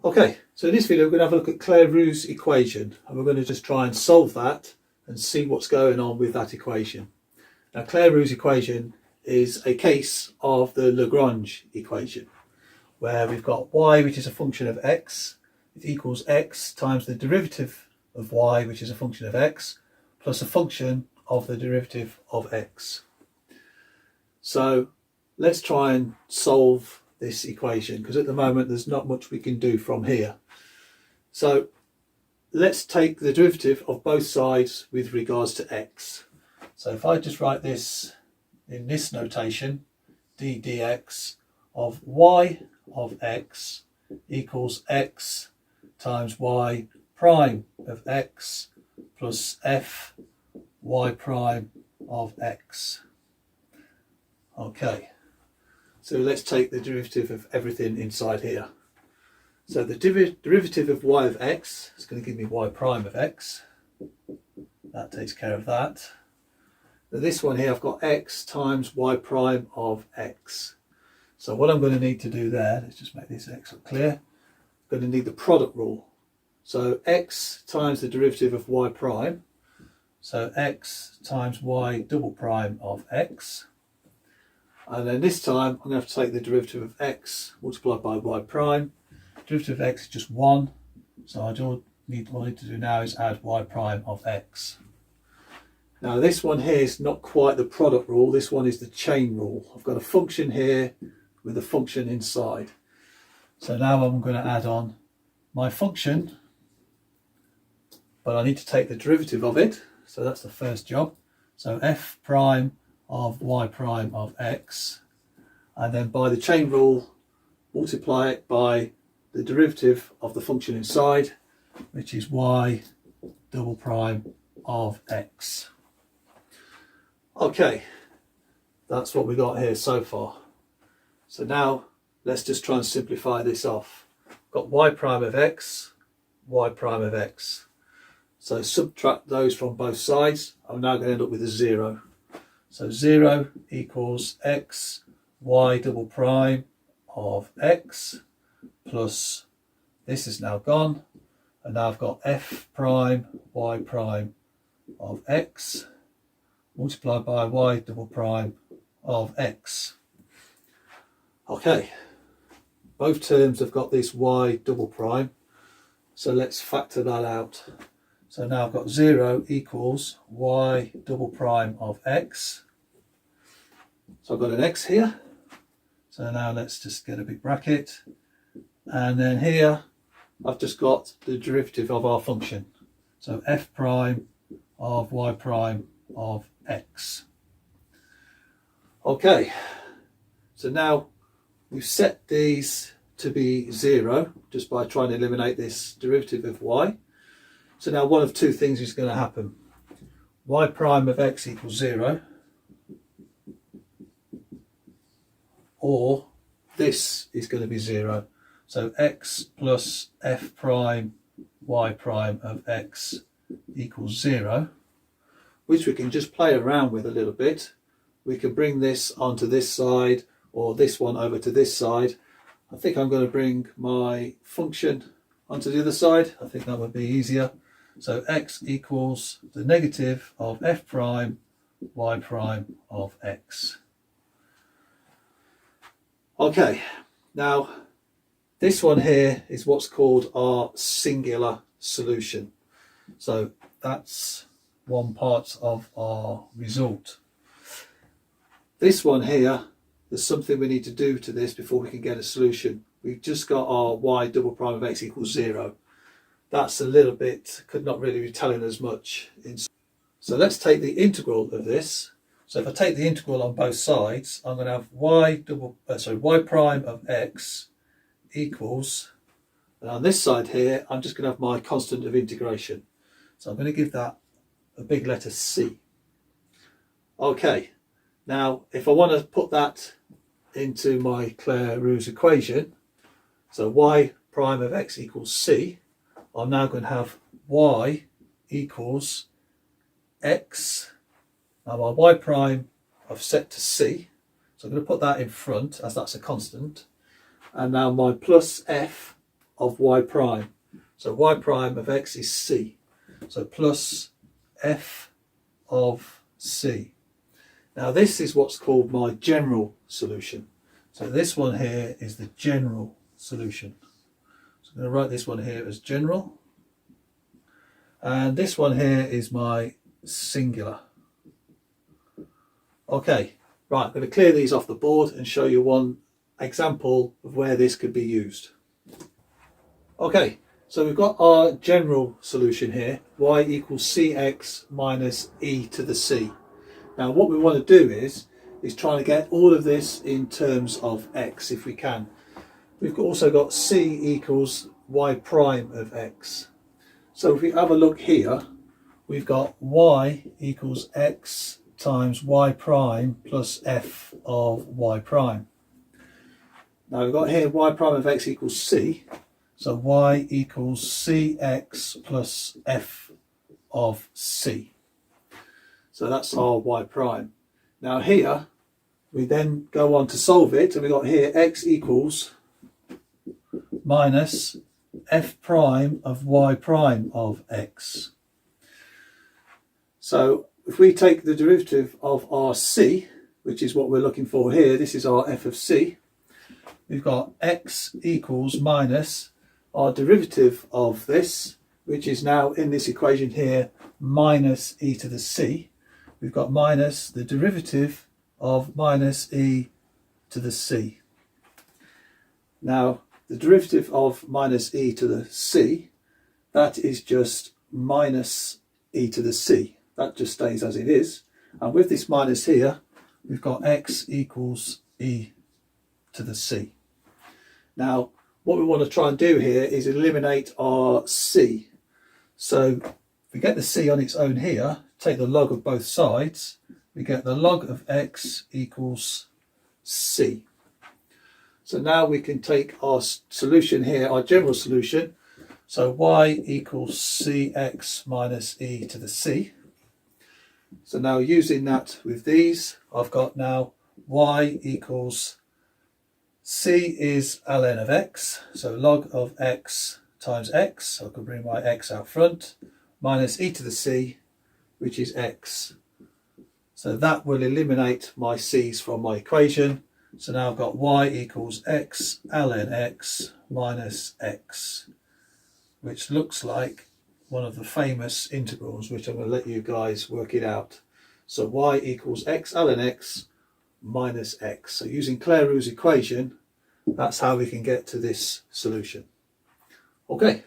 Okay, so in this video we're going to have a look at Clairaut's equation, and we're going to just try and solve that and see what's going on with that equation. Now Clairaut's equation is a case of the Lagrange equation, where we've got y, which is a function of x, it equals x times the derivative of y, which is a function of x, plus a function of the derivative of x. So let's try and solve this equation, because at the moment there's not much we can do from here. So let's take the derivative of both sides with regards to x. So if I just write this in this notation, d dx of y of x equals x times y prime of x plus f y prime of x. Okay, so let's take the derivative of everything inside here. So the derivative of y of x is going to give me y prime of x. That takes care of that. Now this one here, I've got x times y prime of x. So what I'm going to need to do there, let's just make this x look clear. I'm going to need the product rule. So x times the derivative of y prime. So x times y double prime of x. And then this time I'm going to have to take the derivative of x multiplied by y prime. Derivative of x is just 1. So what I need to do now is add y prime of x. Now this one here is not quite the product rule, this one is the chain rule. I've got a function here with a function inside. So now I'm going to add on my function, but I need to take the derivative of it. So that's the first job. So f prime of y prime of x, and then by the chain rule multiply it by the derivative of the function inside, which is y double prime of x. Okay, that's what we got here so far. So now let's just try and simplify this off. Got y prime of x, y prime of x. So subtract those from both sides. I'm now going to end up with a 0. So 0 equals x y double prime of x plus this is now gone, and now I've got f prime y prime of x multiplied by y double prime of x. Okay, both terms have got this y double prime, so let's factor that out. So now I've got 0 equals y double prime of x. So I've got an x here. So now let's just get a big bracket. And then here I've just got the derivative of our function. So f prime of y prime of x. Okay, so now we've set these to be 0 just by trying to eliminate this derivative of y. So now one of two things is going to happen. Y prime of x equals 0, or this is going to be 0. So x plus f prime y prime of x equals 0, which we can just play around with a little bit. We can bring this onto this side, or this one over to this side. I think I'm going to bring my function onto the other side. I think that would be easier. So x equals the negative of f prime y prime of x. Okay, now this one here is what's called our singular solution. So that's one part of our result. This one here, there's something we need to do to this before we can get a solution. We've just got our y double prime of x equals 0. That's a little bit, could not really be telling us much. So let's take the integral of this. So if I take the integral on both sides, I'm going to have y prime of x equals, and on this side here, I'm just going to have my constant of integration. So I'm going to give that a big letter C. Okay, now if I want to put that into my Clairaut's equation, so y prime of x equals C, I'm now going to have y equals x. Now my y prime I've set to C, so I'm going to put that in front as that's a constant. And now my plus f of y prime. So y prime of x is c. So plus f of c. Now this is what's called my general solution. So this one here is the general solution. So I'm going to write this one here as general. And this one here is my singular. Okay, right, I'm going to clear these off the board and show you one example of where this could be used. Okay, so we've got our general solution here, y equals cx minus e to the c. Now what we want to do is try to get all of this in terms of x if we can. We've also got c equals y prime of x. So if we have a look here, we've got y equals x times y prime plus f of y prime. Now we've got here y prime of x equals c. So y equals cx plus f of c. So that's our y prime. Now here we then go on to solve it, and we've got here x equals minus f prime of y prime of x. So if we take the derivative of our c, which is what we're looking for here, this is our f of c, we've got x equals minus our derivative of this, which is now in this equation here, minus e to the c. We've got minus the derivative of minus e to the c. Now, the derivative of minus e to the c, that is just minus e to the c. That just stays as it is. And with this minus here, we've got x equals e to the c. Now, what we want to try and do here is eliminate our c. So if we get the c on its own here, take the log of both sides, we get the log of x equals c. So now we can take our solution here, our general solution. So y equals cx minus e to the c. So now using that with these, I've got now y equals c is ln of x, so log of x times x, so I can bring my x out front, minus e to the c, which is x. So that will eliminate my c's from my equation. So now I've got y equals x ln x minus x, which looks like one of the famous integrals, which I'm going to let you guys work it out. So y equals x ln x minus x. So using Clairaut's equation, that's how we can get to this solution. Okay.